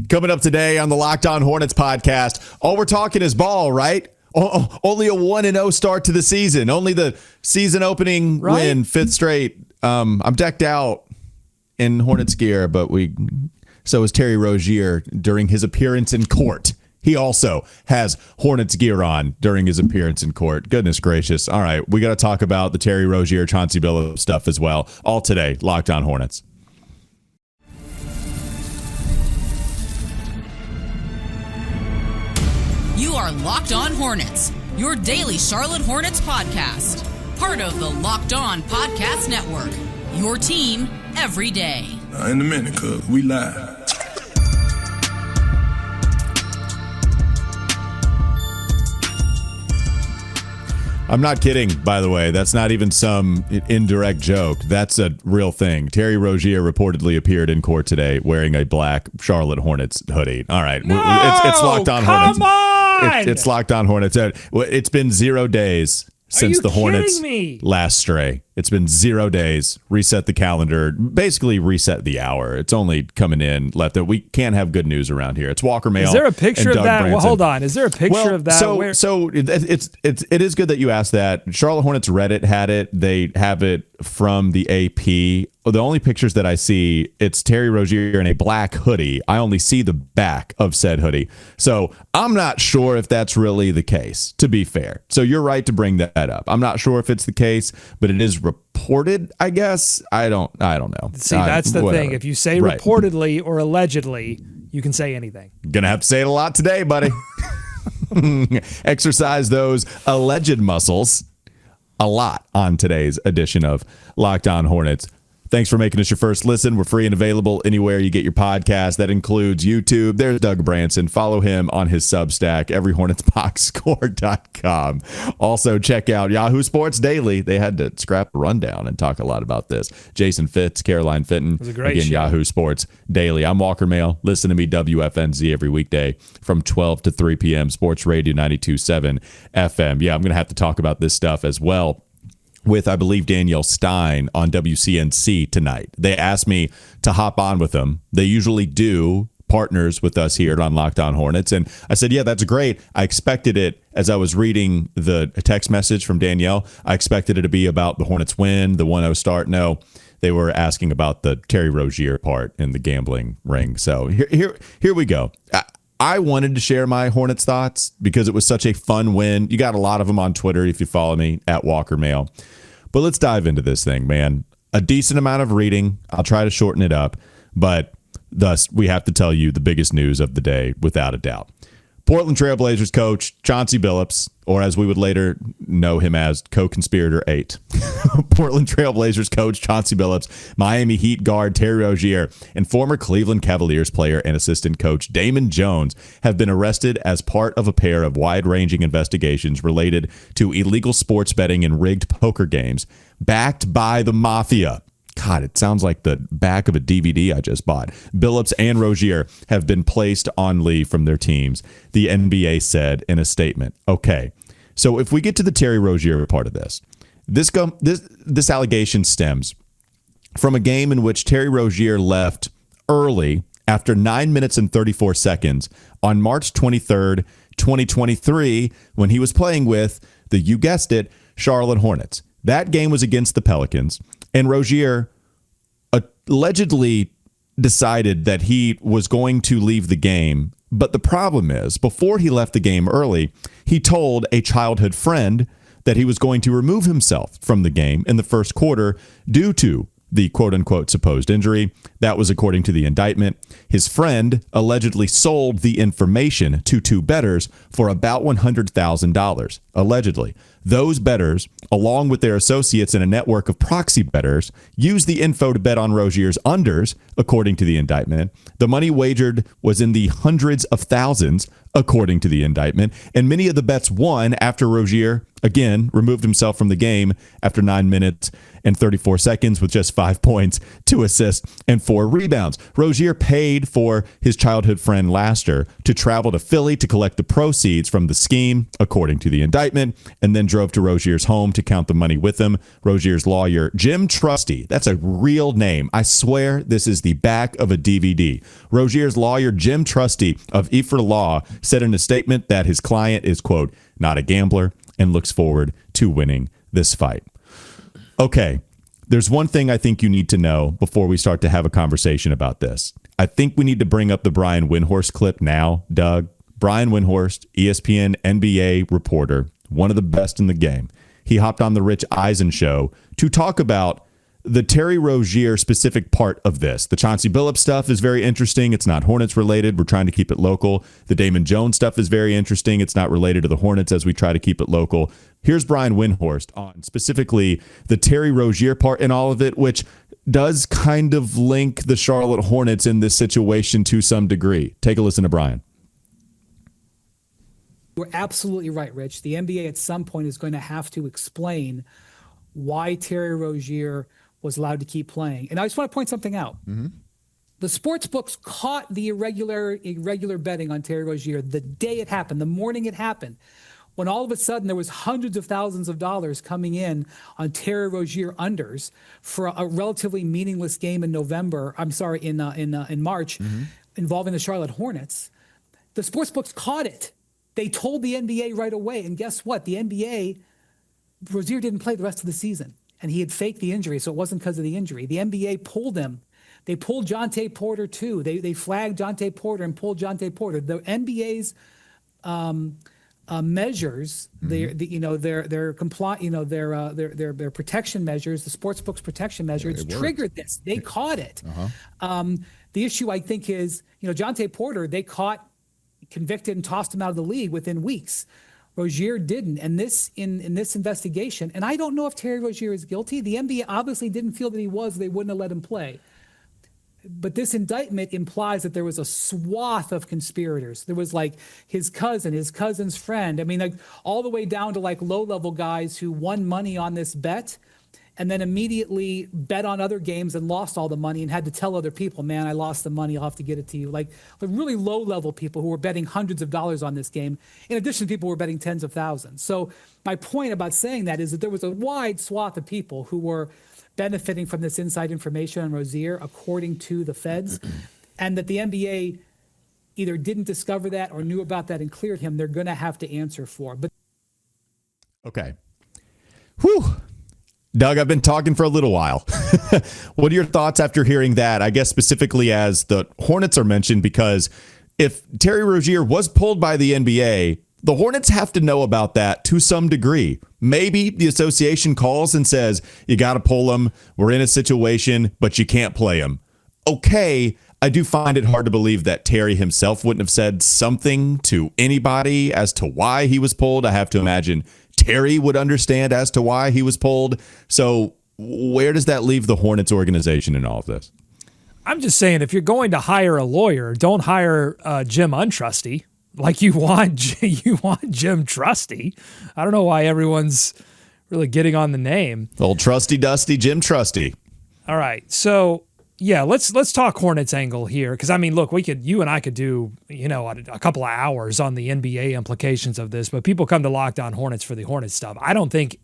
Coming up today on the Locked On Hornets podcast, all we're talking is ball, right? Only a 1-0 start to the season. Only the season opening win, fifth straight. I'm decked out in Hornets gear, but so is Terry Rozier during his appearance in court. He also has Hornets gear on during his appearance in court. Goodness gracious. All right, we got to talk about the Terry Rozier, Chauncey Billups stuff as well. All today, Locked On Hornets. You are Locked On Hornets, your daily Charlotte Hornets podcast. Part of the Locked On Podcast Network, your team every day. In a minute, cuz we live. I'm not kidding, by the way. That's not even some indirect joke. That's a real thing. Terry Rozier reportedly appeared in court today wearing a black Charlotte Hornets hoodie. All right. No, it's Locked On Hornets. Come on! It's Locked On Hornets. It's been 0 days since the Hornets last stray. It's been 0 days. Reset the calendar. Basically reset the hour. It's only coming in left. We can't have good news around here. It's Walker Mail. Is there a picture of that? Branson. Well, hold on. Is there a picture of that? So it is good that you asked that. Charlotte Hornets Reddit had it. They have it from the AP. The only pictures that I see, it's Terry Rozier in a black hoodie. I only see the back of said hoodie. So I'm not sure if that's really the case, to be fair. So you're right to bring that up. I'm not sure if it's the case, but it is reported, I guess. I don't know. See, that's the thing. If you say reportedly or allegedly, you can say anything. Gonna have to say it a lot today, buddy. Exercise those alleged muscles a lot on today's edition of Locked On Hornets. Thanks for making us your first listen. We're free and available anywhere you get your podcast. That includes YouTube. There's Doug Branson. Follow him on his Substack, everyhornetsboxscore.com. Also, check out Yahoo Sports Daily. They had to scrap a rundown and talk a lot about this. Jason Fitz, Caroline Fitton. It was a great show. Yahoo Sports Daily. I'm Walker Mail. Listen to me, WFNZ, every weekday from 12 to 3 p.m. Sports Radio 92.7 FM. Yeah, I'm going to have to talk about this stuff as well with, I believe, Danielle Stein on WCNC tonight. They asked me to hop on with them. They usually do, partners with us here on Locked On Hornets. And I said, yeah, that's great. I expected it, as I was reading the text message from Danielle, I expected it to be about the Hornets win, the 1-0 start. No, they were asking about the Terry Rozier part in the gambling ring. So here we go. I wanted to share my Hornets thoughts because it was such a fun win. You got a lot of them on Twitter if you follow me, at Walker Mail. But let's dive into this thing, man. A decent amount of reading. I'll try to shorten it up. But thus, we have to tell you the biggest news of the day, without a doubt. Portland Trail Blazers coach Chauncey Billups, or as we would later know him as, co-conspirator 8. Portland Trail Blazers coach Chauncey Billups, Miami Heat guard Terry Rozier, and former Cleveland Cavaliers player and assistant coach Damon Jones have been arrested as part of a pair of wide-ranging investigations related to illegal sports betting and rigged poker games backed by the mafia. God, it sounds like the back of a DVD I just bought. Billups and Rozier have been placed on leave from their teams, the NBA said in a statement. Okay, so if we get to the Terry Rozier part of this allegation stems from a game in which Terry Rozier left early after 9 minutes and 34 seconds on March 23rd, 2023, when he was playing with the, you guessed it, Charlotte Hornets. That game was against the Pelicans. And Rozier allegedly decided that he was going to leave the game. But the problem is, before he left the game early, he told a childhood friend that he was going to remove himself from the game in the first quarter due to the quote-unquote supposed injury. That was according to the indictment. His friend allegedly sold the information to two bettors for about $100,000, allegedly. Those bettors, along with their associates in a network of proxy bettors, used the info to bet on Rozier's unders, according to the indictment. The money wagered was in the hundreds of thousands, according to the indictment, and many of the bets won after Rozier again, removed himself from the game after 9 minutes and 34 seconds with just 5 points, 2 assists, and 4 rebounds. Rozier paid for his childhood friend Laster to travel to Philly to collect the proceeds from the scheme, according to the indictment, and then drove to Rozier's home to count the money with him. Rozier's lawyer, Jim Trusty, that's a real name. I swear this is the back of a DVD. Rozier's lawyer, Jim Trusty of Ephra Law, said in a statement that his client is, quote, not a gambler and looks forward to winning this fight. Okay, there's one thing I think you need to know before we start to have a conversation about this. I think we need to bring up the Brian Windhorst clip now, Doug. Brian Windhorst, ESPN NBA reporter, one of the best in the game. He hopped on the Rich Eisen show to talk about the Terry Rozier specific part of this. The Chauncey Billups stuff is very interesting. It's not Hornets related. We're trying to keep it local. The Damon Jones stuff is very interesting. It's not related to the Hornets as we try to keep it local. Here's Brian Windhorst on specifically the Terry Rozier part in all of it, which does kind of link the Charlotte Hornets in this situation to some degree. Take a listen to Brian. You're absolutely right, Rich. The NBA at some point is going to have to explain why Terry Rozier was allowed to keep playing. And I just want to point something out. The sports books caught the irregular betting on Terry Rozier the day it happened, the morning it happened, when all of a sudden there was hundreds of thousands of dollars coming in on Terry Rozier unders for a relatively meaningless game in March, involving the Charlotte Hornets. The sports books caught it. They told the NBA right away. And guess what? The NBA, Rozier didn't play the rest of the season. And he had faked the injury, so it wasn't because of the injury. The NBA pulled him. They pulled Jonte Porter too. They flagged Jonte Porter and pulled Jonte Porter. The NBA's measures, their protection measures, the sportsbook's protection measures triggered this. They caught it. The issue I think is, Jonte Porter, they caught, convicted, and tossed him out of the league within weeks. Rozier didn't, and this in this investigation, and I don't know if Terry Rozier is guilty. The NBA obviously didn't feel that he was; they wouldn't have let him play. But this indictment implies that there was a swath of conspirators. There was like his cousin, his cousin's friend. I mean, like all the way down to like low-level guys who won money on this bet, and then immediately bet on other games and lost all the money and had to tell other people, man, I lost the money, I'll have to get it to you. Like really low-level people who were betting hundreds of dollars on this game, in addition to people who were betting tens of thousands. So my point about saying that is that there was a wide swath of people who were benefiting from this inside information on Rozier, according to the feds, and that the NBA either didn't discover that or knew about that and cleared him. They're going to have to answer for. But okay. Whew. Doug, I've been talking for a little while. What are your thoughts after hearing that? I guess specifically as the Hornets are mentioned, because if Terry Rozier was pulled by the NBA, the Hornets have to know about that to some degree. Maybe the association calls and says, you got to pull him. We're in a situation, but you can't play him. Okay, I do find it hard to believe that Terry himself wouldn't have said something to anybody as to why he was pulled. I have to imagine Terry would understand as to why he was pulled. So where does that leave the Hornets organization in all of this? I'm just saying, if you're going to hire a lawyer, don't hire Jim Untrusty. Like you want Jim Trusty. I don't know why everyone's really getting on the name. Old Trusty Dusty Jim Trusty. All right, so yeah, let's talk Hornets angle here, because I mean, look, you and I could do a couple of hours on the NBA implications of this, but people come to Locked On Hornets for the Hornets stuff. I don't think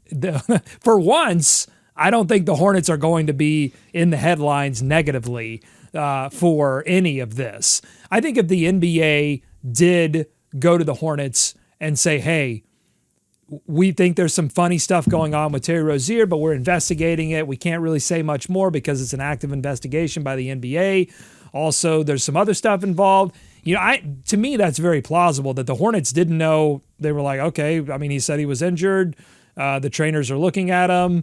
for once I don't think the Hornets are going to be in the headlines negatively for any of this. I think if the NBA did go to the Hornets and say, hey, we think there's some funny stuff going on with Terry Rozier, but we're investigating it. We can't really say much more because it's an active investigation by the NBA. Also, there's some other stuff involved. To me, that's very plausible that the Hornets didn't know. They were like, okay, I mean, he said he was injured. The trainers are looking at him,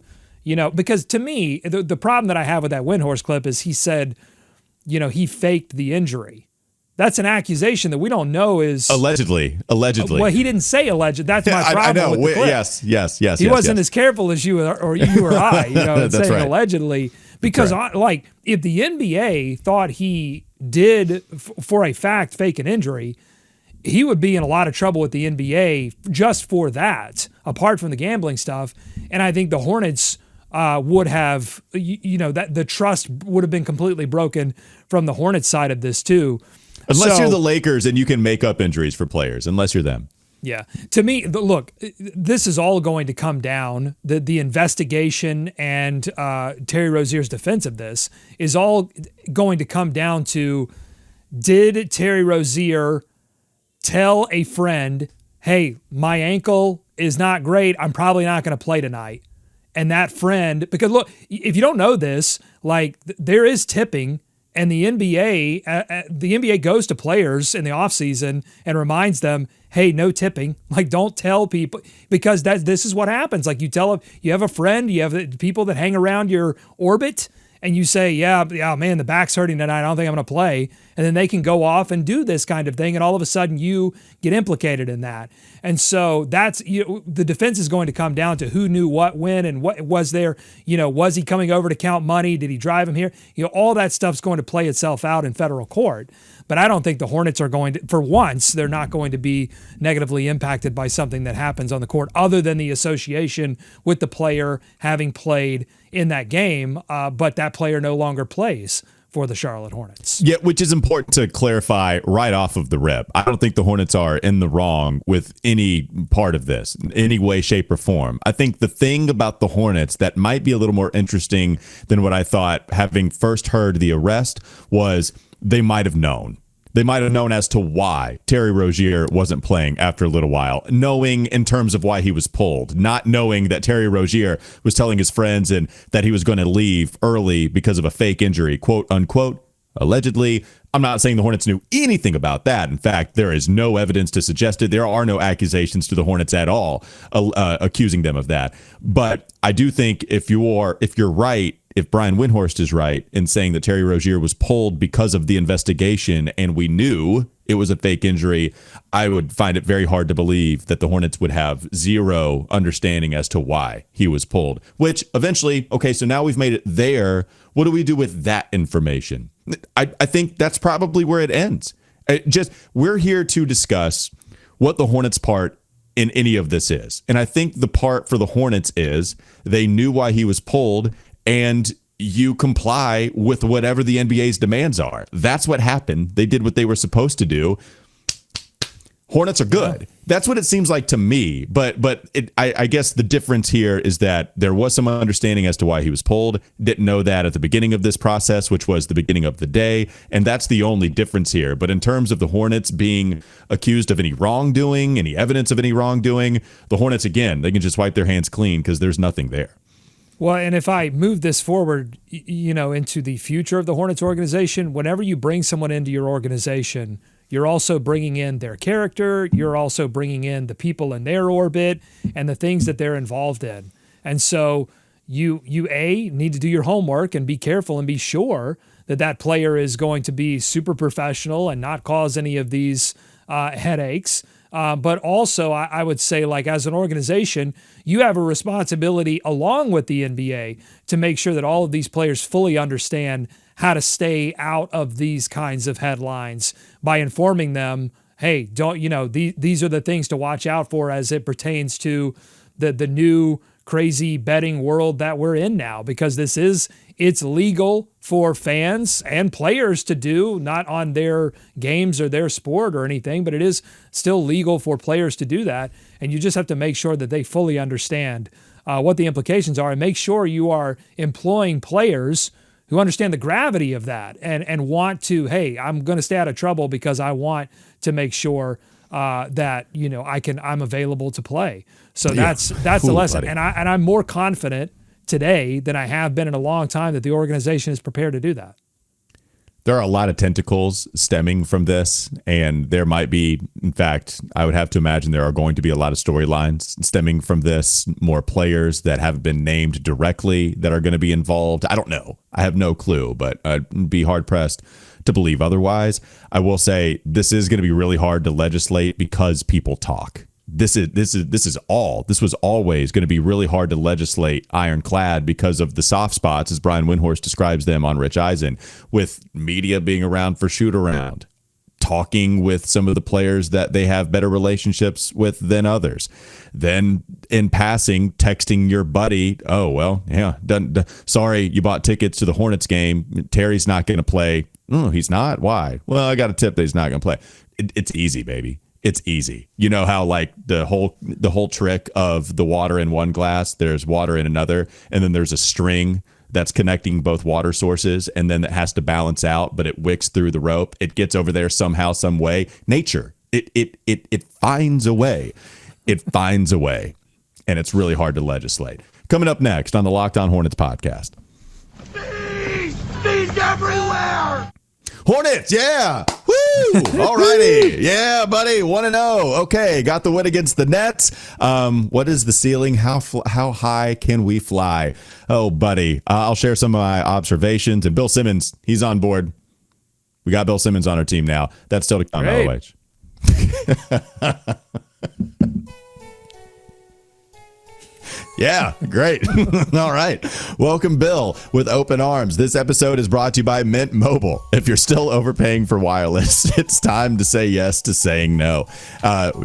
because to me, the problem that I have with that Windhorst clip is he said, he faked the injury. That's an accusation that we don't know is allegedly. Well, he didn't say alleged. That's my problem. I know. With the clip. Yes. He wasn't as careful as you or I, in saying right. Allegedly, because if the NBA thought he did for a fact fake an injury, he would be in a lot of trouble with the NBA just for that, apart from the gambling stuff. And I think the Hornets would have, that the trust would have been completely broken from the Hornets side of this too. Unless you're the Lakers and you can make up injuries for players, unless you're them. Yeah. To me, look, this is all going to come down, the investigation and Terry Rozier's defense of this is all going to come down to, did Terry Rozier tell a friend, hey, my ankle is not great, I'm probably not going to play tonight. And that friend, because look, if you don't know this, like there is tipping, and the NBA goes to players in the offseason and reminds them, hey, no tipping. Like, don't tell people, because this is what happens. Like, you have a friend, you have people that hang around your orbit, and you say, yeah, man, the back's hurting tonight, I don't think I'm going to play. And then they can go off and do this kind of thing, and all of a sudden you get implicated in that. And so that's, the defense is going to come down to who knew what, when, and what was there. Was he coming over to count money? Did he drive him here? All that stuff's going to play itself out in federal court. But I don't think the Hornets are going to, for once, they're not going to be negatively impacted by something that happens on the court, other than the association with the player having played in that game, but that player no longer plays for the Charlotte Hornets. Yeah, which is important to clarify right off of the rip. I don't think the Hornets are in the wrong with any part of this, in any way, shape, or form. I think the thing about the Hornets that might be a little more interesting than what I thought, having first heard the arrest, was they might have known. They might have known as to why Terry Rozier wasn't playing after a little while, knowing in terms of why he was pulled, not knowing that Terry Rozier was telling his friends and that he was going to leave early because of a fake injury, quote unquote, allegedly. I'm not saying the Hornets knew anything about that. In fact, there is no evidence to suggest it. There are no accusations to the Hornets at all accusing them of that. But I do think if you're right, if Brian Windhorst is right in saying that Terry Rozier was pulled because of the investigation and we knew it was a fake injury, I would find it very hard to believe that the Hornets would have zero understanding as to why he was pulled, which eventually, okay, so now we've made it there. What do we do with that information? I think that's probably where it ends. We're here to discuss what the Hornets' part in any of this is. And I think the part for the Hornets is they knew why he was pulled, and you comply with whatever the NBA's demands are. That's what happened. They did what they were supposed to do. Hornets are good. That's what it seems like to me. But I guess the difference here is that there was some understanding as to why he was pulled. Didn't know that at the beginning of this process, which was the beginning of the day. And that's the only difference here. But in terms of the Hornets being accused of any wrongdoing, any evidence of any wrongdoing, the Hornets, again, they can just wipe their hands clean because there's nothing there. Well, and if I move this forward, into the future of the Hornets organization, whenever you bring someone into your organization, you're also bringing in their character. You're also bringing in the people in their orbit and the things that they're involved in. And so you need to do your homework and be careful and be sure that player is going to be super professional and not cause any of these headaches. But also, I would say, like, as an organization, you have a responsibility along with the NBA to make sure that all of these players fully understand how to stay out of these kinds of headlines by informing them, hey, these are the things to watch out for as it pertains to the new crazy betting world that we're in now, because it's legal for fans and players to do, not on their games or their sport or anything, but it is still legal for players to do that. And you just have to make sure that they fully understand what the implications are, and make sure you are employing players who understand the gravity of that and want to, hey, I'm going to stay out of trouble because I want to make sure that I'm available to play. So that's the lesson. Buddy. And I'm more confident today than I have been in a long time that the organization is prepared to do that. There are a lot of tentacles stemming from this, and there might be, in fact, I would have to imagine there are going to be a lot of storylines stemming from this, more players that have been named directly that are going to be involved. I don't know. I have no clue, but I'd be hard-pressed to believe otherwise. I will say this is going to be really hard to legislate because people talk. This was always going to be really hard to legislate ironclad because of the soft spots, as Brian Windhorst describes them on Rich Eisen, with media being around for shoot around, talking with some of the players that they have better relationships with than others. Then in passing, texting your buddy, oh, well, yeah, sorry, you bought tickets to the Hornets game. Terry's not going to play. Oh, he's not? Why? Well, I got a tip that he's not going to play. It's easy, baby. It's easy. You know how like the whole trick of the water in one glass, there's water in another, and then there's a string that's connecting both water sources, and then it has to balance out, but it wicks through the rope. It gets over there somehow, some way. Nature, it finds a way. It finds a way, and it's really hard to legislate. Coming up next on the Locked On Hornets podcast. Bees everywhere! Hornets, yeah. Woo! All righty. Yeah, buddy. 1-0. Okay, got the win against the Nets. What is the ceiling? How high can we fly? Oh, buddy. I'll share some of my observations. And Bill Simmons, he's on board. We got Bill Simmons on our team now. That's still to come, LOH. Yeah, great. All right. Welcome, Bill, with open arms. This episode is brought to you by Mint Mobile. If you're still overpaying for wireless, it's time to say yes to saying no.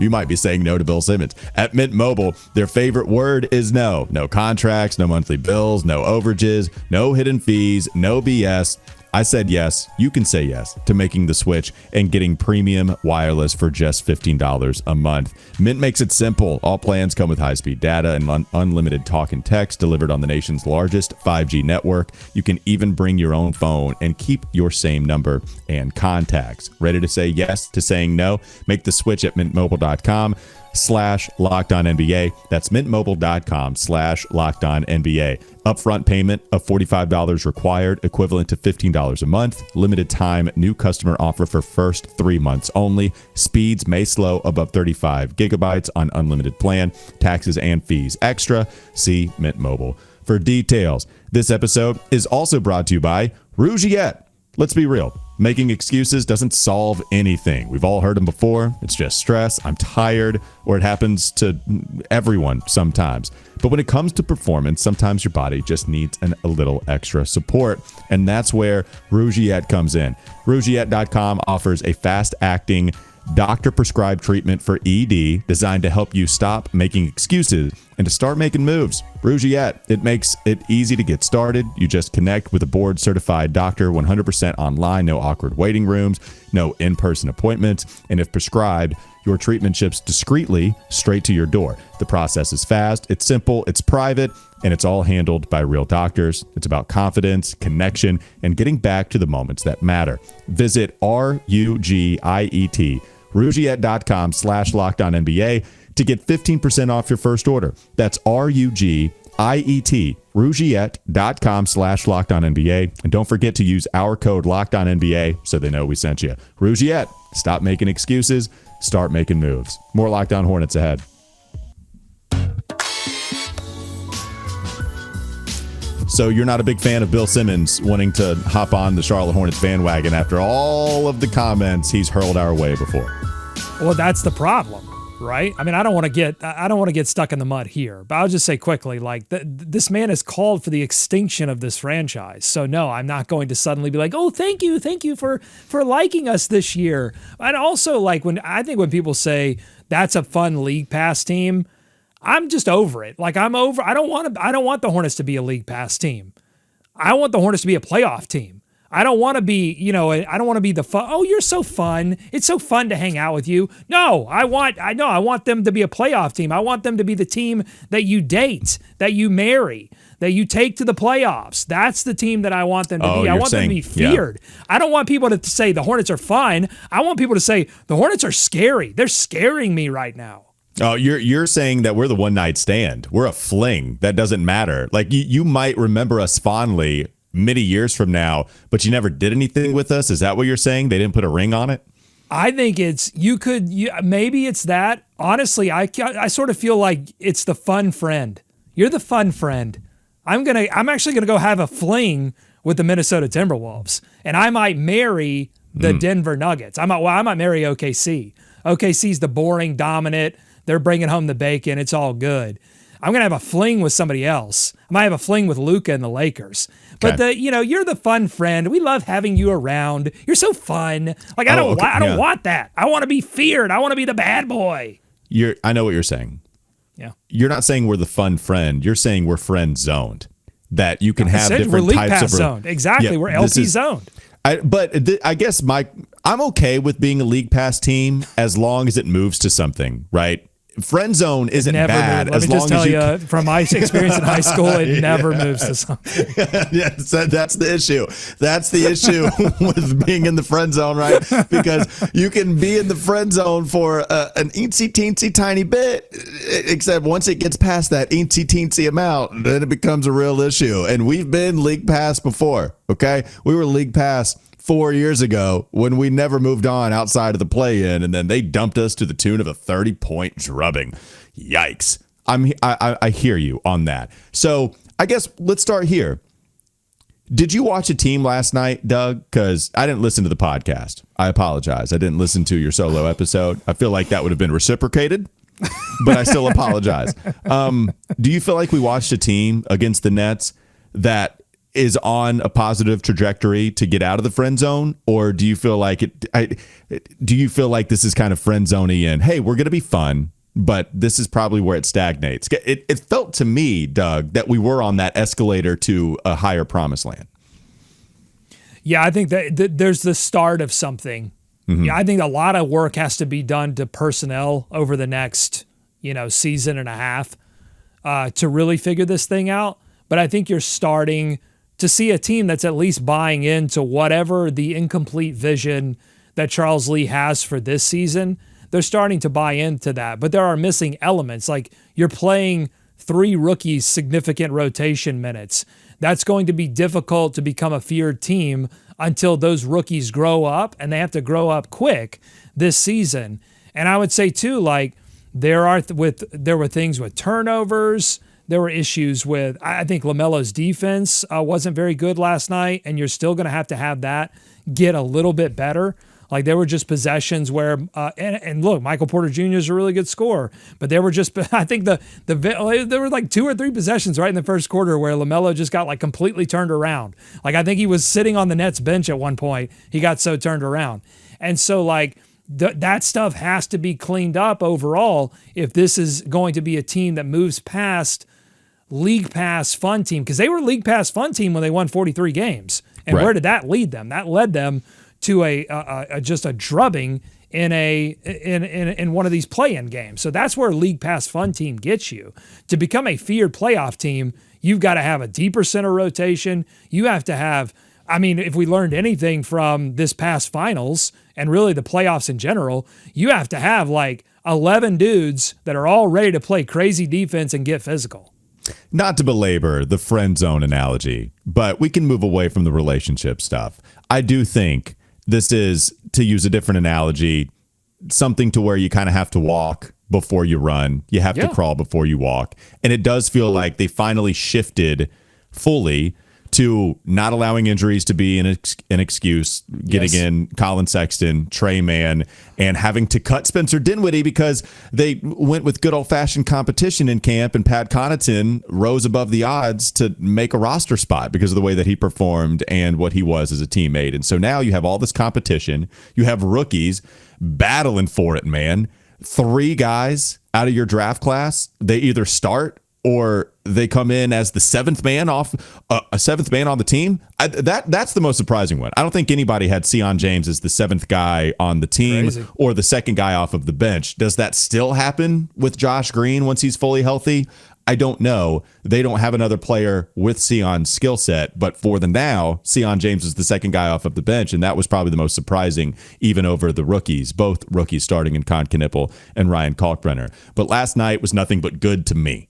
You might be saying no to Bill Simmons. At Mint Mobile, their favorite word is no. No contracts, no monthly bills, no overages, no hidden fees, no BS. I said yes. You can say yes to making the switch and getting premium wireless for just $15 a month. Mint makes it simple. All plans come with high-speed data and unlimited talk and text delivered on the nation's largest 5G network. You can even bring your own phone and keep your same number and contacts. Ready to say yes to saying no? Make the switch at mintmobile.com/LockedOnNBA. That's mintmobile.com/LockedOnNBA. Upfront payment of $45 required, equivalent to $15 a month. Limited time new customer offer for first 3 months only. Speeds may slow above 35 gigabytes on unlimited plan. Taxes and fees extra. See Mint Mobile for details. This episode is also brought to you by Rozier. Let's be real. Making excuses doesn't solve anything. We've all heard them before. It's just stress. I'm tired, or it happens to everyone sometimes. But when it comes to performance, sometimes your body just needs a little extra support. And that's where Rozier comes in. Rozier.com offers a fast-acting, doctor-prescribed treatment for ED designed to help you stop making excuses and to start making moves. Rozier, it makes it easy to get started. You just connect with a board-certified doctor 100% online, no awkward waiting rooms, no in-person appointments, and if prescribed, your treatment ships discreetly straight to your door. The process is fast, it's simple, it's private, and it's all handled by real doctors. It's about confidence, connection, and getting back to the moments that matter. Visit RUGIET, Rozier.com/LockedOnNBA to get 15% off your first order. That's RUGIET, Rozier.com/LockedOnNBA. And don't forget to use our code LockedOnNBA so they know we sent you. Rozier, stop making excuses, start making moves. More Locked On Hornets ahead. So you're not a big fan of Bill Simmons wanting to hop on the Charlotte Hornets bandwagon after all of the comments he's hurled our way before. Well, that's the problem, right? I mean, I don't want to get stuck in the mud here, but I'll just say quickly, like this man has called for the extinction of this franchise. So no, I'm not going to suddenly be like, oh, thank you for liking us this year. And also, like when people say that's a fun league pass team, I'm just over it. Like I don't want the Hornets to be a league pass team. I want the Hornets to be a playoff team. I don't want to be, I don't want to be the fun. Oh, you're so fun. It's so fun to hang out with you. No, I want them to be a playoff team. I want them to be the team that you date, that you marry, that you take to the playoffs. That's the team that I want them to be. I want them to be feared. Yeah. I don't want people to say the Hornets are fun. I want people to say the Hornets are scary. They're scaring me right now. Oh, you're saying that we're the one night stand. We're a fling. That doesn't matter. Like you might remember us fondly many years from now, but you never did anything with us. Is that what you're saying? They didn't put a ring on it? I think maybe it's that. Honestly, I sort of feel like it's the fun friend. You're the fun friend. I'm actually gonna go have a fling with the Minnesota Timberwolves, and I might marry the Denver Nuggets. I might marry OKC. OKC's the boring, dominant. They're bringing home the bacon. It's all good. I'm going to have a fling with somebody else. I might have a fling with Luka and the Lakers. But you're the fun friend. We love having you around. You're so fun. Like I don't want that. I want to be feared. I want to be the bad boy. I know what you're saying. Yeah. You're not saying we're the fun friend. You're saying we're friend zoned. That you can have different we're league types pass of zoned. Exactly. Yeah, we're LP zoned. I guess I'm okay with being a league pass team as long as it moves to something, right? Friend zone isn't bad. Let me just tell you, from my experience in high school, it never moves to something. Yes, that's the issue. That's the issue with being in the friend zone, right? Because you can be in the friend zone for an eensy teensy tiny bit, except once it gets past that eensy teensy amount, then it becomes a real issue. And we've been league pass before, okay? We were league pass 4 years ago when we never moved on outside of the play-in, and then they dumped us to the tune of a 30-point drubbing. Yikes. I hear you on that. So I guess let's start here. Did you watch a team last night, Doug? Because I didn't listen to the podcast. I apologize. I didn't listen to your solo episode. I feel like that would have been reciprocated, but I still apologize. Do you feel like we watched a team against the Nets that is on a positive trajectory to get out of the friend zone, or do you feel like do you feel like this is kind of friend zoney and hey, we're going to be fun, but this is probably where it stagnates? It felt to me, Doug, that we were on that escalator to a higher promised land. Yeah, I think that there's the start of something. Mm-hmm. Yeah, I think a lot of work has to be done to personnel over the next season and a half to really figure this thing out. But I think you're starting to see a team that's at least buying into whatever the incomplete vision that Charles Lee has for this season. They're starting to buy into that, but there are missing elements. Like you're playing 3 rookies significant rotation minutes. That's going to be difficult to become a feared team until those rookies grow up, and they have to grow up quick this season. And I would say too, like there were things with turnovers. There were issues with, I think LaMelo's defense wasn't very good last night, and you're still going to have that get a little bit better. Like there were just possessions where, and look, Michael Porter Jr. is a really good scorer, but there were just, I think there were like 2 or 3 possessions right in the first quarter where LaMelo just got like completely turned around. Like I think he was sitting on the Nets bench at one point. He got so turned around. And so like, that stuff has to be cleaned up overall if this is going to be a team that moves past league pass fun team, because they were league pass fun team when they won 43 games. And where did that lead them? That led them to just a drubbing in one of these play-in games. So that's where league pass fun team gets you. To become a feared playoff team, you've got to have a deeper center rotation. You have to have, if we learned anything from this past finals and really the playoffs in general, you have to have like 11 dudes that are all ready to play crazy defense and get physical. Not to belabor the friend zone analogy, but we can move away from the relationship stuff. I do think this is, to use a different analogy, something to where you kind of have to walk before you run. You have to crawl before you walk. And it does feel like they finally shifted fully to not allowing injuries to be an excuse, getting in Colin Sexton, Trey Mann, and having to cut Spencer Dinwiddie because they went with good old-fashioned competition in camp, and Pat Connaughton rose above the odds to make a roster spot because of the way that he performed and what he was as a teammate. And so now you have all this competition. You have rookies battling for it, man. 3 guys out of your draft class, they either start or they come in as the 7th man off a 7th man on the team. That's the most surprising one. I don't think anybody had Sion James as the 7th guy on the team or the 2nd guy off of the bench. Does that still happen with Josh Green once he's fully healthy? I don't know. They don't have another player with Sion's skill set, but for the now, Sion James is the 2nd guy off of the bench, and that was probably the most surprising, even over the rookies, both rookies starting in Con Knippel and Ryan Kalkbrenner. But last night was nothing but good to me.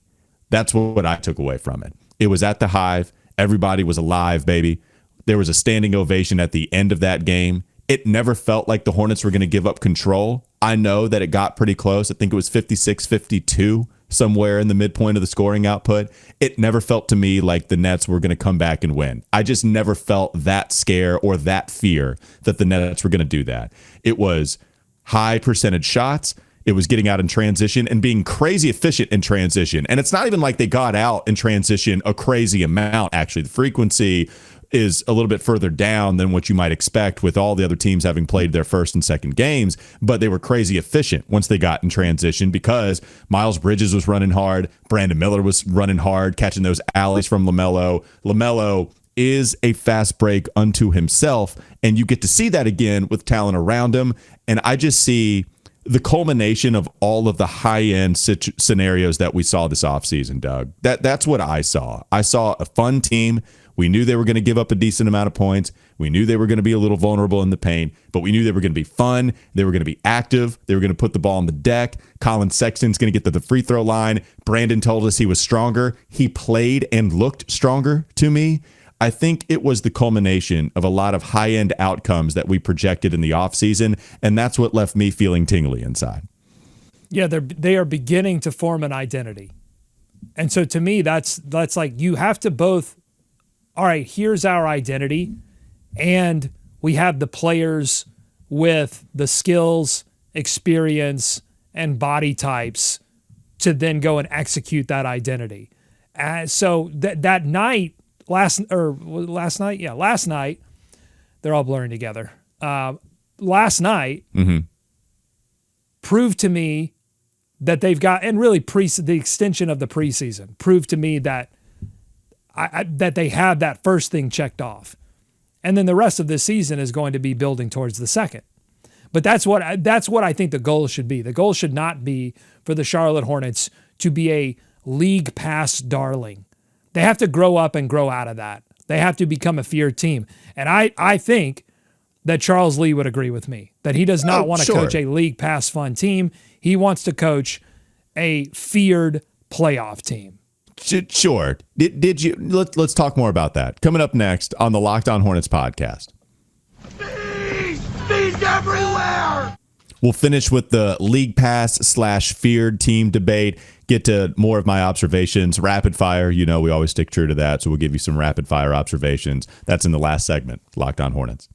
That's what I took away from it. It was at the Hive. Everybody was alive, baby. There was a standing ovation at the end of that game. It never felt like the Hornets were going to give up control. I know that it got pretty close. I think it was 56-52, somewhere in the midpoint of the scoring output. It never felt to me like the Nets were going to come back and win. I just never felt that scare or that fear that the Nets were going to do that. It was high percentage shots. It was getting out in transition and being crazy efficient in transition. And it's not even like they got out in transition a crazy amount, actually. The frequency is a little bit further down than what you might expect with all the other teams having played their first and second games, but they were crazy efficient once they got in transition because Miles Bridges was running hard, Brandon Miller was running hard, catching those alleys from LaMelo. LaMelo is a fast break unto himself, and you get to see that again with talent around him, and I just see the culmination of all of the high-end scenarios that we saw this offseason, Doug. That's what I saw. I saw a fun team. We knew they were going to give up a decent amount of points. We knew they were going to be a little vulnerable in the paint, but we knew they were going to be fun. They were going to be active. They were going to put the ball on the deck. Colin Sexton's going to get to the free throw line. Brandon told us he was stronger. He played and looked stronger to me. I think it was the culmination of a lot of high-end outcomes that we projected in the offseason, and that's what left me feeling tingly inside. Yeah, they are beginning to form an identity. And so to me, that's like you have to both, all right, here's our identity, and we have the players with the skills, experience, and body types to then go and execute that identity. So that night, last night, they're all blurring together. Last night proved to me that they've got, and really the extension of the preseason proved to me that that they have that first thing checked off. And then the rest of this season is going to be building towards the second. But that's what I think the goal should be. The goal should not be for the Charlotte Hornets to be a league pass darling. They have to grow up and grow out of that. They have to become a feared team. And I think that Charles Lee would agree with me, that he does not want to coach a league pass fun team. He wants to coach a feared playoff team. Sure. Did you? Let's talk more about that. Coming up next on the Locked On Hornets podcast. Bees everywhere! We'll finish with the league pass / feared team debate. Get to more of my observations. Rapid fire. You know, we always stick true to that. So we'll give you some rapid fire observations. That's in the last segment. Locked On Hornets.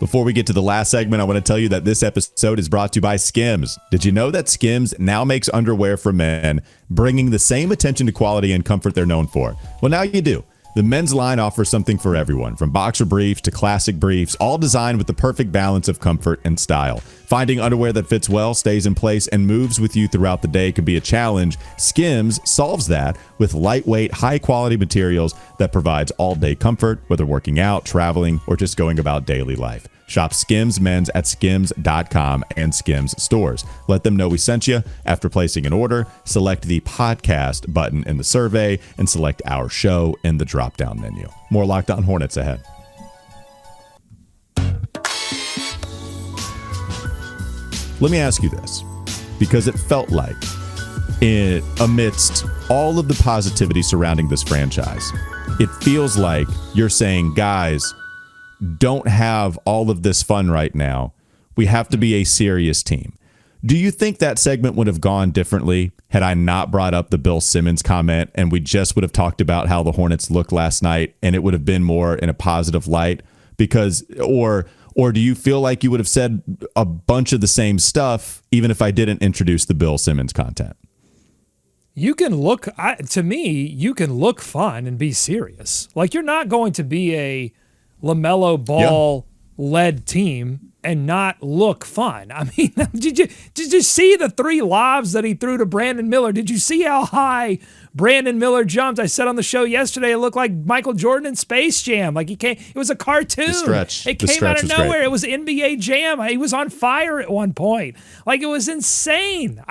Before we get to the last segment, I want to tell you that this episode is brought to you by Skims. Did you know that Skims now makes underwear for men, bringing the same attention to quality and comfort they're known for? Well, now you do. The men's line offers something for everyone, from boxer briefs to classic briefs, all designed with the perfect balance of comfort and style. Finding underwear that fits well, stays in place, and moves with you throughout the day can be a challenge. Skims solves that with lightweight, high-quality materials that provides all-day comfort, whether working out, traveling, or just going about daily life. Shop Skims Men's at skims.com and Skims stores. Let them know we sent you. After placing an order, select the podcast button in the survey and select our show in the drop-down menu. More Locked On Hornets ahead. Let me ask you this, because it felt like amidst all of the positivity surrounding this franchise, it feels like you're saying, guys, don't have all of this fun right now. We have to be a serious team. Do you think that segment would have gone differently had I not brought up the Bill Simmons comment and we just would have talked about how the Hornets looked last night and it would have been more in a positive light? Because, or do you feel like you would have said a bunch of the same stuff even if I didn't introduce the Bill Simmons content? You can look, to me, you can look fun and be serious. Like, you're not going to be a LaMelo Ball led team and not look fun. I mean, did you see the 3 lobs that he threw to Brandon Miller? Did you see how high Brandon Miller jumped? I said on the show yesterday, it looked like Michael Jordan in Space Jam. Like, it was a cartoon. It came out of nowhere. Great. It was NBA Jam. He was on fire at one point. Like, it was insane.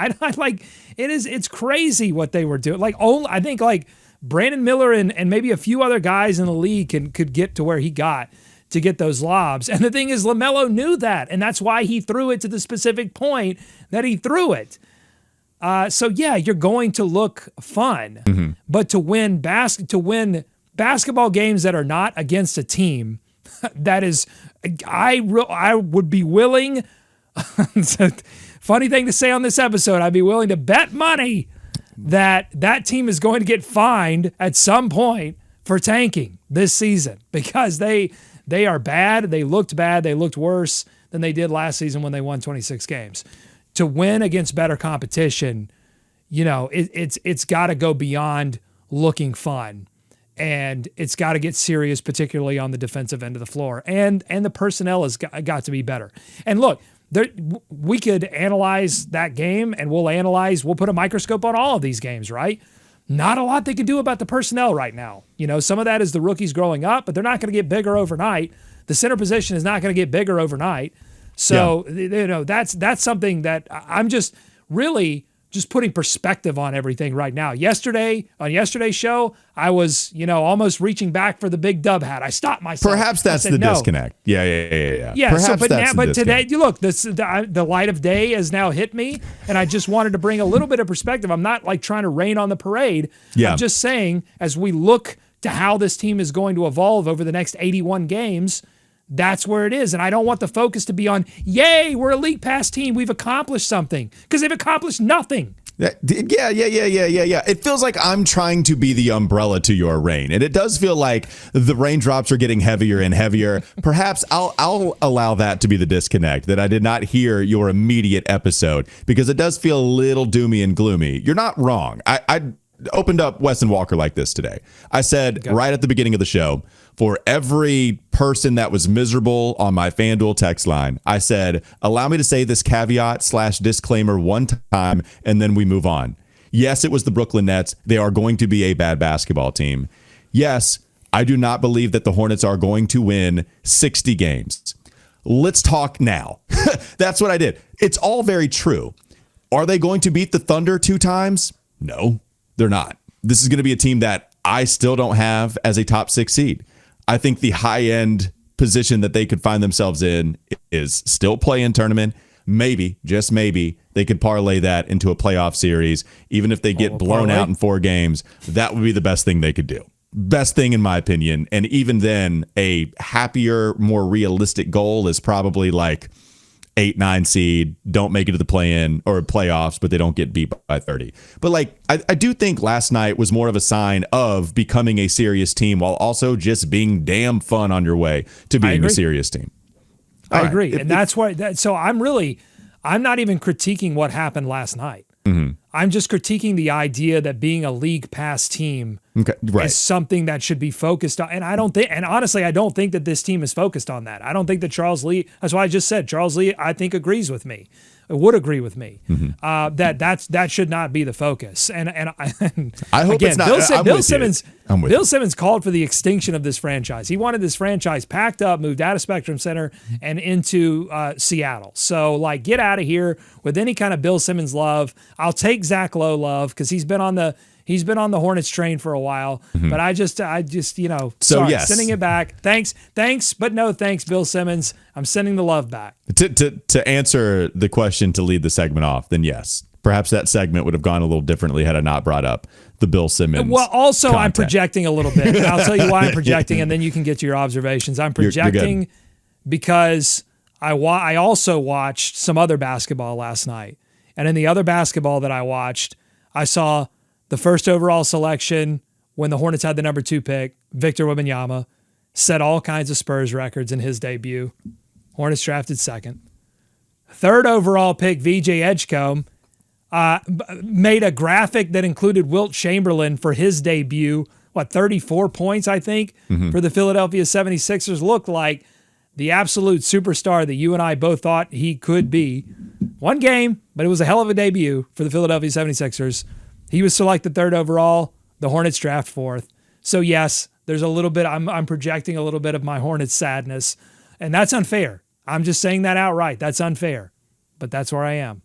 It's crazy what they were doing. I think Brandon Miller and maybe a few other guys in the league could get to where he got to get those lobs. And the thing is, LaMelo knew that, and that's why he threw it to the specific point that he threw it. So yeah, you're going to look fun, but to win basketball games that are not against a team that is, I would be willing. Funny thing to say on this episode, I'd be willing to bet money that team is going to get fined at some point for tanking this season because they are bad. They looked bad. They looked worse than they did last season when they won 26 games. To win against better competition, it's got to go beyond looking fun. And it's got to get serious, particularly on the defensive end of the floor. And the personnel has got to be better. And look, we could analyze that game, and we'll put a microscope on all of these games, right? Not a lot they can do about the personnel right now. Some of that is the rookies growing up, but they're not going to get bigger overnight. The center position is not going to get bigger overnight. So, that's something that I'm just really just putting perspective on everything right now. On yesterday's show, I was, almost reaching back for the big dub hat. I stopped myself. Perhaps that's the disconnect. Yeah. Yeah. Perhaps but today, look, the light of day has now hit me, and I just wanted to bring a little bit of perspective. I'm not like trying to rain on the parade. Yeah. I'm just saying, as we look to how this team is going to evolve over the next 81 games, that's where it is. And I don't want the focus to be on, yay, we're a league pass team. We've accomplished something, because they've accomplished nothing. Yeah. It feels like I'm trying to be the umbrella to your rain. And it does feel like the raindrops are getting heavier and heavier. Perhaps I'll allow that to be the disconnect, that I did not hear your immediate episode, because it does feel a little doomy and gloomy. You're not wrong. I opened up Weston Walker like this today. I said right at the beginning of the show, for every person that was miserable on my FanDuel text line, I said, allow me to say this caveat/disclaimer one time, and then we move on. Yes, it was the Brooklyn Nets. They are going to be a bad basketball team. Yes, I do not believe that the Hornets are going to win 60 games. Let's talk now. That's what I did. It's all very true. Are they going to beat the Thunder 2 times? No, they're not. This is going to be a team that I still don't have as a top 6 seed. I think the high-end position that they could find themselves in is still play-in tournament. Maybe, just maybe, they could parlay that into a playoff series. Even if they get blown out in 4 games, that would be the best thing they could do. Best thing, in my opinion. And even then, a happier, more realistic goal is probably like 8-9 seed, don't make it to the play-in or playoffs, but they don't get beat by 30. But I do think last night was more of a sign of becoming a serious team, while also just being damn fun on your way to being a serious team. I agree. And that's why, so I'm not even critiquing what happened last night. Mm-hmm. I'm just critiquing the idea that being a league pass team is something that should be focused on. And honestly, I don't think that this team is focused on that. I don't think that Charles Lee, that's why I just said, Charles Lee, I think agrees with me. Would agree with me that should not be the focus. And I hope it's not. Bill Simmons called for the extinction of this franchise. He wanted this franchise packed up, moved out of Spectrum Center and into Seattle. So get out of here with any kind of Bill Simmons love. I'll take Zach Lowe love, because he's been on the Hornets train for a while. Mm-hmm. But I just sending it back. Thanks, but no thanks, Bill Simmons. I'm sending the love back. To answer the question to lead the segment off, then yes, perhaps that segment would have gone a little differently had I not brought up the Bill Simmons. Well, also content. I'm projecting a little bit. And I'll tell you why I'm projecting, and then you can get to your observations. I'm projecting because I also watched some other basketball last night, and in the other basketball that I watched, I saw the first overall selection when the Hornets had the number 2 pick, Victor Wembanyama, set all kinds of Spurs records in his debut. Hornets drafted 2nd. Third overall pick, VJ Edgecombe, made a graphic that included Wilt Chamberlain for his debut. 34 points, I think, for the Philadelphia 76ers. Looked like the absolute superstar that you and I both thought he could be. One game, but it was a hell of a debut for the Philadelphia 76ers. He was selected 3rd overall. The Hornets draft 4th. So yes, there's a little bit, I'm projecting a little bit of my Hornets sadness, and that's unfair. I'm just saying that outright. That's unfair, but that's where I am.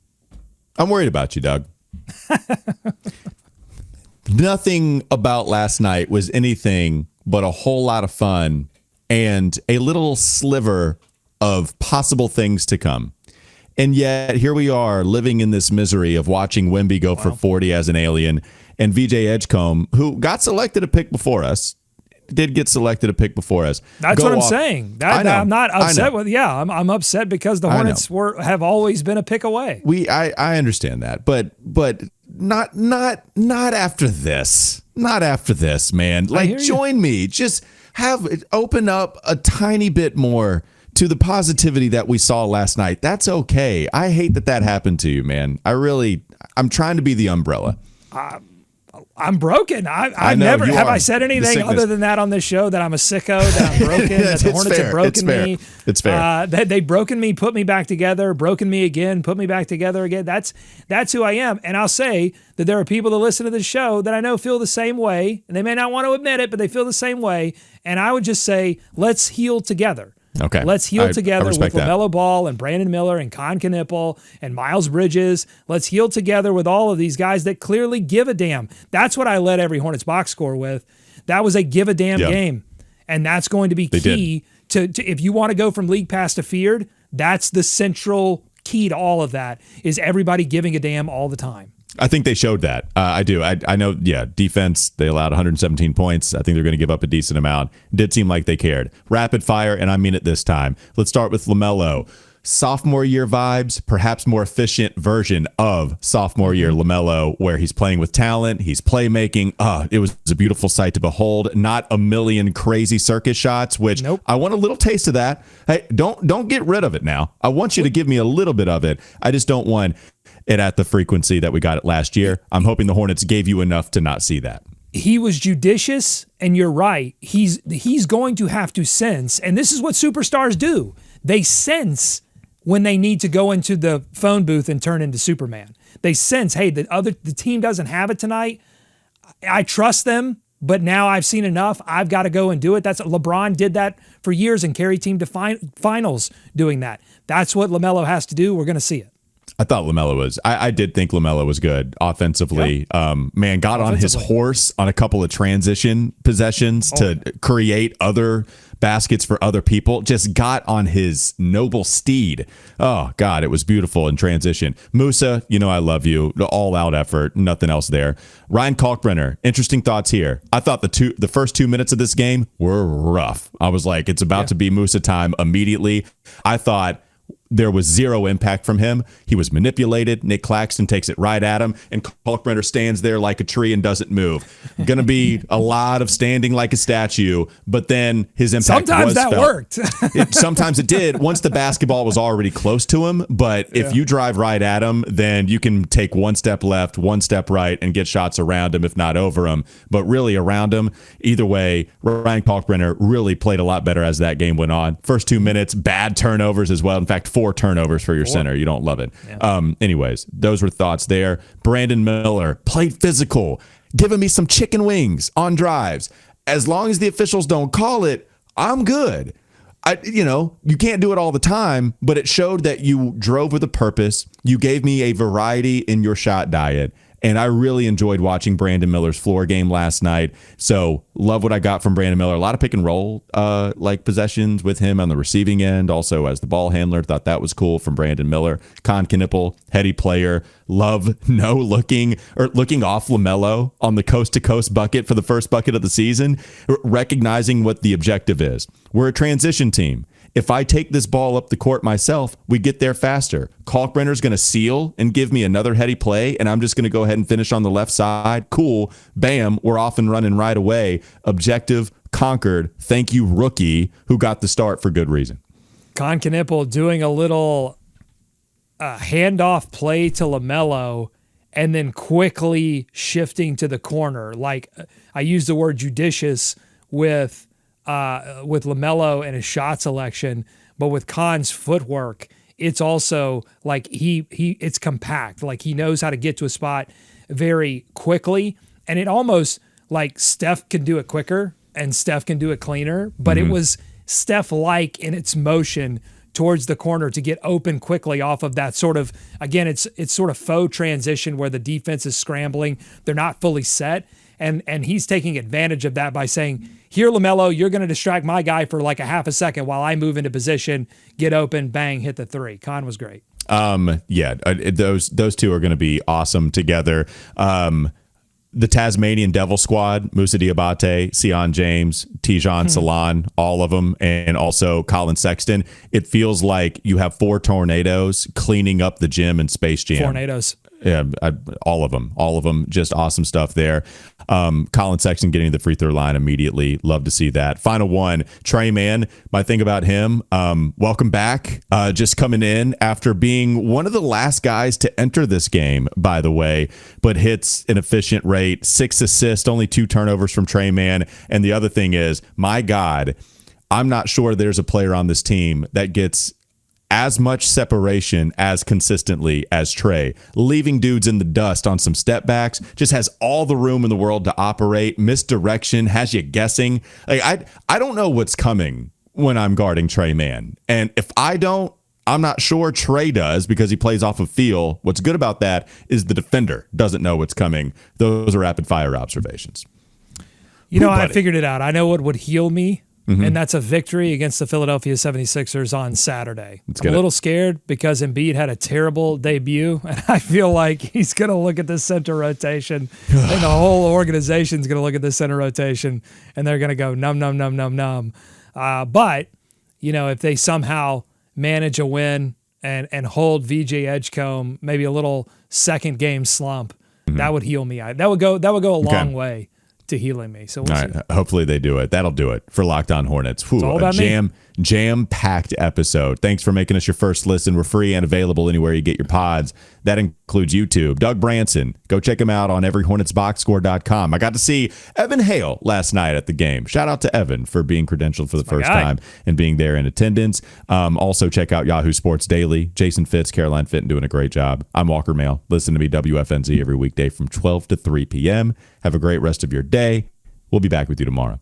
I'm worried about you, Doug. Nothing about last night was anything but a whole lot of fun and a little sliver of possible things to come. And yet here we are living in this misery of watching Wemby go for 40 as an alien, and VJ Edgecombe, who got selected a pick before us, did get selected a pick before us. That's what I'm saying. I'm not upset with. Yeah, I'm upset because the Hornets have always been a pick away. I understand that, but not after this. Not after this, man. Join me. Just open up a tiny bit more to the positivity that we saw last night. That's okay. I hate that happened to you, man. I'm trying to be the umbrella. I'm broken. I know, never have are. I said anything other than that on this show, that I'm a sicko, that I'm broken, that the Hornets have broken me. It's fair. They've broken me, put me back together, broken me again, put me back together again. That's who I am. And I'll say that there are people that listen to this show that I know feel the same way, and they may not want to admit it, but they feel the same way. And I would just say, let's heal together. Okay. Let's heal together with that. LaMelo Ball and Brandon Miller and Con Knipple and Miles Bridges. Let's heal together with all of these guys that clearly give a damn. That's what I led every Hornets box score with. That was a give a damn game. And that's going to be key to if you want to go from league pass to feared, that's the central key to all of that, is everybody giving a damn all the time. I think they showed that. I do. I know, defense, they allowed 117 points. I think they're going to give up a decent amount. It did seem like they cared. Rapid fire, and I mean it this time. Let's start with LaMelo. Sophomore year vibes, perhaps more efficient version of sophomore year LaMelo, where he's playing with talent, he's playmaking. It was a beautiful sight to behold. Not a million crazy circus shots, which I want a little taste of that. Hey, don't get rid of it now. I want you to give me a little bit of it. I just don't want it at the frequency that we got it last year. I'm hoping the Hornets gave you enough to not see that. He was judicious, and you're right. He's going to have to sense, and this is what superstars do. They sense when they need to go into the phone booth and turn into Superman. They sense, hey, the team doesn't have it tonight. I trust them, but now I've seen enough. I've got to go and do it. That's LeBron did that for years and carried team to finals doing that. That's what LaMelo has to do. We're going to see it. I thought LaMelo was. I did think LaMelo was good offensively. Yep. Got on his horse on a couple of transition possessions to create other baskets for other people. Just got on his noble steed. Oh God, it was beautiful in transition. Musa, I love you. The all-out effort, nothing else there. Ryan Kalkbrenner, interesting thoughts here. I thought the first 2 minutes of this game were rough. I was like, it's about to be Musa time immediately. I thought there was zero impact from him. He was manipulated. Nick Claxton takes it right at him, and Kalkbrenner stands there like a tree and doesn't move. Going to be a lot of standing like a statue, but then his impact sometimes that worked. Sometimes it did once the basketball was already close to him, but if you drive right at him, then you can take one step left, one step right, and get shots around him, if not over him, but really around him. Either way, Ryan Kalkbrenner really played a lot better as that game went on. First 2 minutes, bad turnovers as well. In fact, 4 turnovers for your center. You don't love it. Yeah. Anyways, those were thoughts there. Brandon Miller played physical, giving me some chicken wings on drives. As long as the officials don't call it, I'm good. You can't do it all the time, but it showed that you drove with a purpose. You gave me a variety in your shot diet. And I really enjoyed watching Brandon Miller's floor game last night. So love what I got from Brandon Miller. A lot of pick and roll possessions with him on the receiving end. Also as the ball handler, thought that was cool from Brandon Miller. Con Knipple, heady player. Love looking off LaMelo on the coast to coast bucket for the first bucket of the season, recognizing what the objective is. We're a transition team. If I take this ball up the court myself, we get there faster. Kalkbrenner's going to seal and give me another heady play, and I'm just going to go ahead and finish on the left side. Cool. Bam. We're off and running right away. Objective conquered. Thank you, rookie, who got the start for good reason. Con Knipple doing a little handoff play to LaMelo and then quickly shifting to the corner. Like I use the word judicious with LaMelo and his shot selection, but with Con's footwork, it's also like it's compact. Like he knows how to get to a spot very quickly, and it almost like Steph can do it quicker and Steph can do it cleaner, but it was Steph-like in its motion towards the corner to get open quickly off of that sort of, again, it's sort of faux transition where the defense is scrambling. They're not fully set. And he's taking advantage of that by saying, here, LaMelo, you're going to distract my guy for like a half a second while I move into position, get open, bang, hit the three. Con was great. Those two are going to be awesome together. The Tasmanian Devil Squad, Moussa Diabate, Sion James, Tijon Salon, all of them, and also Colin Sexton. It feels like you have 4 tornadoes cleaning up the gym in Space Jam. Tornadoes. Yeah, all of them. Just awesome stuff there. Colin Sexton getting to the free throw line immediately. Love to see that. Final one, Trey Mann. My thing about him, welcome back. Just coming in after being one of the last guys to enter this game, by the way, but hits an efficient rate, 6 assists, only 2 turnovers from Trey Mann. And the other thing is, my God, I'm not sure there's a player on this team that gets as much separation as consistently as Trey, leaving dudes in the dust on some step backs, just has all the room in the world to operate, misdirection, has you guessing. Like I don't know what's coming when I'm guarding Trey Mann. And if I don't, I'm not sure Trey does because he plays off of feel. What's good about that is the defender doesn't know what's coming. Those are rapid fire observations. I figured it out. I know what would heal me. And that's a victory against the Philadelphia 76ers on Saturday. I'm a little scared because Embiid had a terrible debut, and I feel like he's going to look at the center rotation, and the whole organization's going to look at the center rotation, and they're going to go num, num, num, num, num. But, if they somehow manage a win and hold VJ Edgecombe, maybe a little second game slump, that would heal me. That would go a long way to healing me. So we'll see. Hopefully they do it. That'll do it for Locked On Hornets. It's all about Jam-packed episode. Thanks for making us your first listen. We're free and available anywhere you get your pods. That includes YouTube. Doug Branson. Go check him out on everyhornetsboxscore.com. I got to see Evan Hale last night at the game. Shout out to Evan for being credentialed for the first time and being there in attendance. Also check out Yahoo Sports Daily. Jason Fitz, Caroline Fitton doing a great job. I'm Walker Mail. Listen to me WFNZ every weekday from 12 to 3 p.m. Have a great rest of your day. We'll be back with you tomorrow.